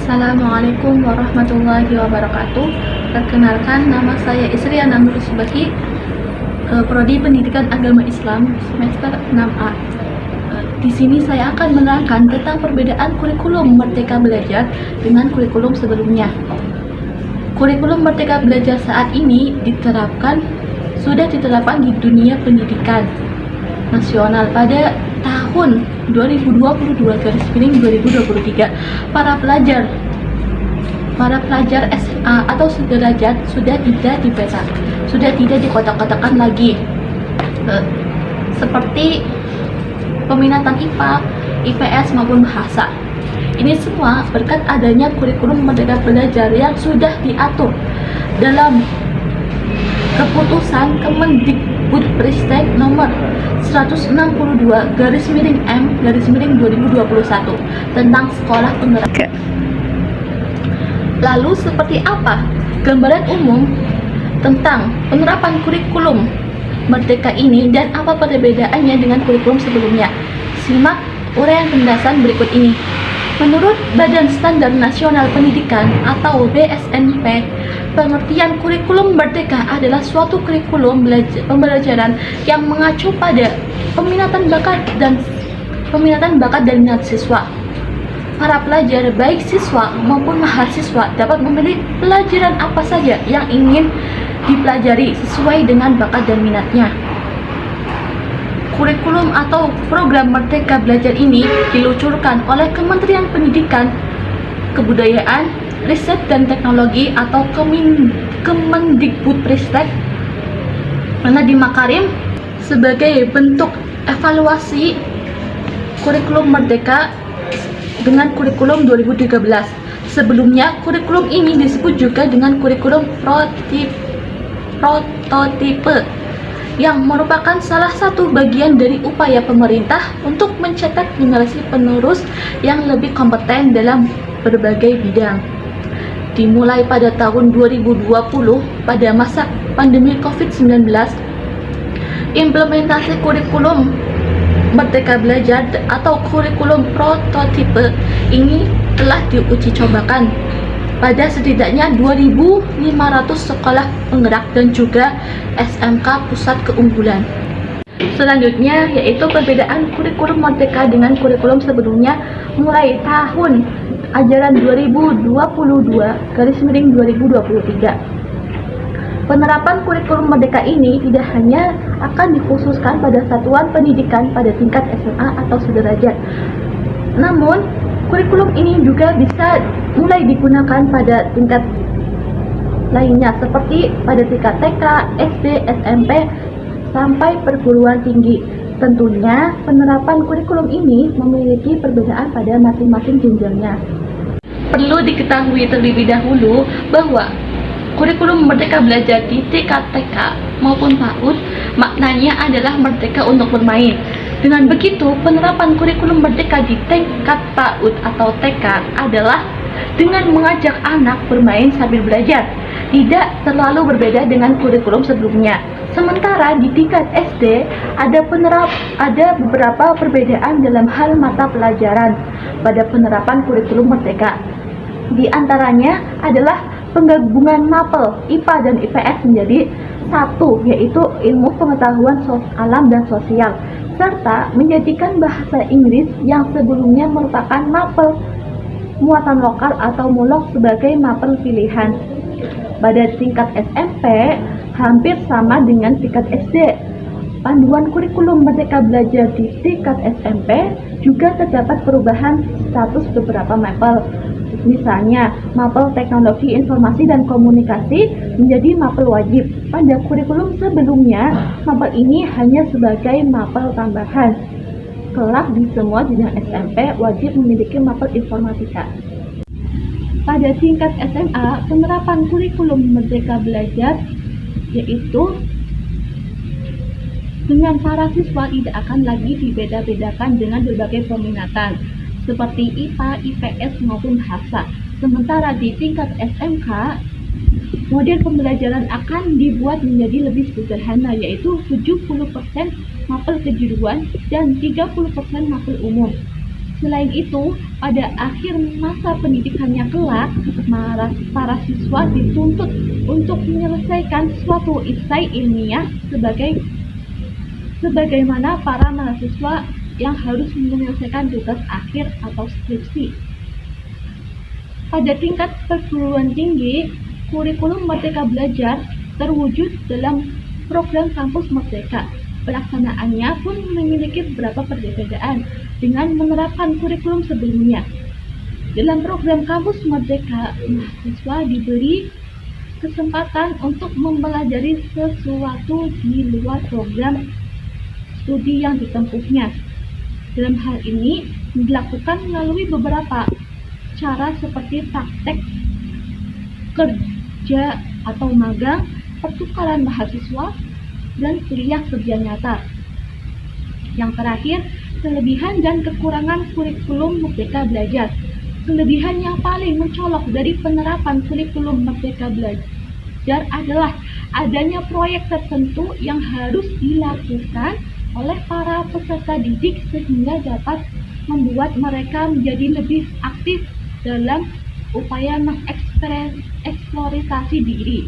Assalamualaikum warahmatullahi wabarakatuh. Perkenalkan, nama saya Isriana Nur Subahi, Prodi Pendidikan Agama Islam semester 6A. Di sini saya akan menerangkan tentang perbedaan kurikulum Merdeka Belajar dengan kurikulum sebelumnya. Kurikulum Merdeka Belajar saat ini sudah diterapkan di dunia pendidikan nasional pada tahun 2022/2023. Para pelajar SMA atau sederajat sudah tidak di kotak-kotakan lagi, seperti peminatan IPA, IPS maupun bahasa. Ini semua berkat adanya kurikulum Merdeka Belajar yang sudah diatur dalam keputusan Kemendikbudristek nomor 162/M/2021 tentang sekolah penggerak. Lalu seperti apa gambaran umum tentang penerapan kurikulum Merdeka ini dan apa perbedaannya dengan kurikulum sebelumnya? Simak uraian penjelasan berikut ini. Menurut Badan Standar Nasional Pendidikan atau BSNP, pengertian kurikulum Merdeka adalah suatu kurikulum pembelajaran yang mengacu pada peminatan bakat dan minat siswa. Para pelajar, baik siswa maupun mahasiswa, dapat memilih pelajaran apa saja yang ingin dipelajari sesuai dengan bakat dan minatnya. Kurikulum atau program Merdeka Belajar ini diluncurkan oleh Kementerian Pendidikan, Kebudayaan, Riset dan Teknologi atau Kemendikbudristek Nadiem Makarim sebagai bentuk evaluasi kurikulum Merdeka dengan kurikulum 2013. Sebelumnya, kurikulum ini disebut juga dengan kurikulum prototipe, yang merupakan salah satu bagian dari upaya pemerintah untuk mencetak generasi penerus yang lebih kompeten dalam berbagai bidang. Dimulai pada tahun 2020 pada masa pandemi COVID-19, implementasi kurikulum Merdeka Belajar atau kurikulum prototipe ini telah diuji cobakan pada setidaknya 2.500 sekolah penggerak dan juga SMK pusat keunggulan. Selanjutnya yaitu perbedaan kurikulum Merdeka dengan kurikulum sebelumnya mulai tahun ajaran 2022/2023. Penerapan kurikulum Merdeka ini tidak hanya akan dikhususkan pada satuan pendidikan pada tingkat SMA atau sederajat, namun kurikulum ini juga bisa mulai digunakan pada tingkat lainnya seperti pada tingkat TK, SD, SMP, sampai perguruan tinggi. Tentunya penerapan kurikulum ini memiliki perbedaan pada masing-masing jenjangnya. Perlu diketahui terlebih dahulu bahwa kurikulum Merdeka Belajar di tingkat TK maupun PAUD maknanya adalah merdeka untuk bermain. Dengan begitu, penerapan kurikulum Merdeka di tingkat PAUD atau TK adalah dengan mengajak anak bermain sambil belajar, tidak terlalu berbeda dengan kurikulum sebelumnya. Sementara di tingkat SD ada beberapa perbedaan dalam hal mata pelajaran pada penerapan kurikulum Merdeka. Di antaranya adalah penggabungan mapel IPA dan IPS menjadi satu, yaitu ilmu pengetahuan alam dan sosial, serta menjadikan bahasa Inggris yang sebelumnya merupakan mapel muatan lokal atau mulok sebagai mapel pilihan. Pada tingkat SMP hampir sama dengan tingkat SD. Panduan kurikulum Merdeka Belajar di tingkat SMP juga terdapat perubahan status beberapa mapel. Misalnya, mapel teknologi informasi dan komunikasi menjadi mapel wajib. Pada kurikulum sebelumnya, mapel ini hanya sebagai mapel tambahan. Kelak di semua jenjang SMP wajib memiliki mapel informatika. Pada tingkat SMA, penerapan kurikulum Merdeka Belajar yaitu dengan para siswa tidak akan lagi dibeda-bedakan dengan berbagai peminatan seperti IPA, IPS maupun bahasa. Sementara di tingkat SMK, model pembelajaran akan dibuat menjadi lebih sederhana, yaitu 70% mapel kejuruan dan 30% mapel umum. Selain itu, pada akhir masa pendidikannya kelak, para siswa dituntut untuk menyelesaikan suatu esai ilmiah sebagaimana para mahasiswa yang harus menyelesaikan tugas akhir atau skripsi. Pada tingkat perguruan tinggi, kurikulum Merdeka Belajar terwujud dalam program Kampus Merdeka. Pelaksanaannya pun memiliki beberapa perbedaan dengan menerapkan kurikulum sebelumnya. Dalam program Kampus Merdeka, mahasiswa diberi kesempatan untuk mempelajari sesuatu di luar program studi yang ditempuhnya. Dalam hal ini dilakukan melalui beberapa cara seperti praktek kerja atau magang, pertukaran mahasiswa, dan kuliah kerja nyata. Yang terakhir, kelebihan dan kekurangan kurikulum Merdeka Belajar. Kelebihan yang paling mencolok dari penerapan kurikulum Merdeka Belajar adalah adanya proyek tertentu yang harus dilakukan oleh para peserta didik sehingga dapat membuat mereka menjadi lebih aktif dalam upaya mengeksplorasi diri.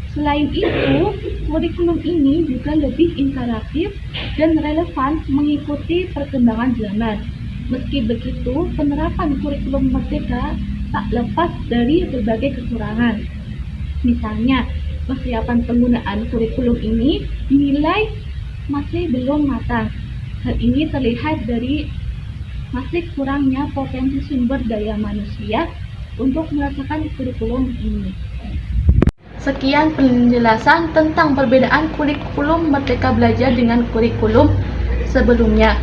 Selain itu, kurikulum ini juga lebih interaktif dan relevan mengikuti perkembangan zaman. Meski begitu, penerapan kurikulum Merdeka tak lepas dari berbagai kekurangan. Misalnya, persiapan penggunaan kurikulum ini dinilai masih belum matang. Hal ini terlihat dari masih kurangnya potensi sumber daya manusia untuk merasakan kurikulum ini. Sekian penjelasan tentang perbedaan kurikulum Merdeka Belajar dengan kurikulum sebelumnya.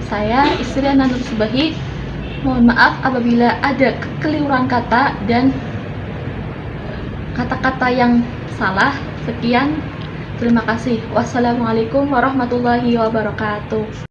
Saya Isriana Nur Subahi, mohon maaf apabila ada kekeliruan kata dan kata-kata yang salah. Sekian, terima kasih. Wassalamualaikum warahmatullahi wabarakatuh.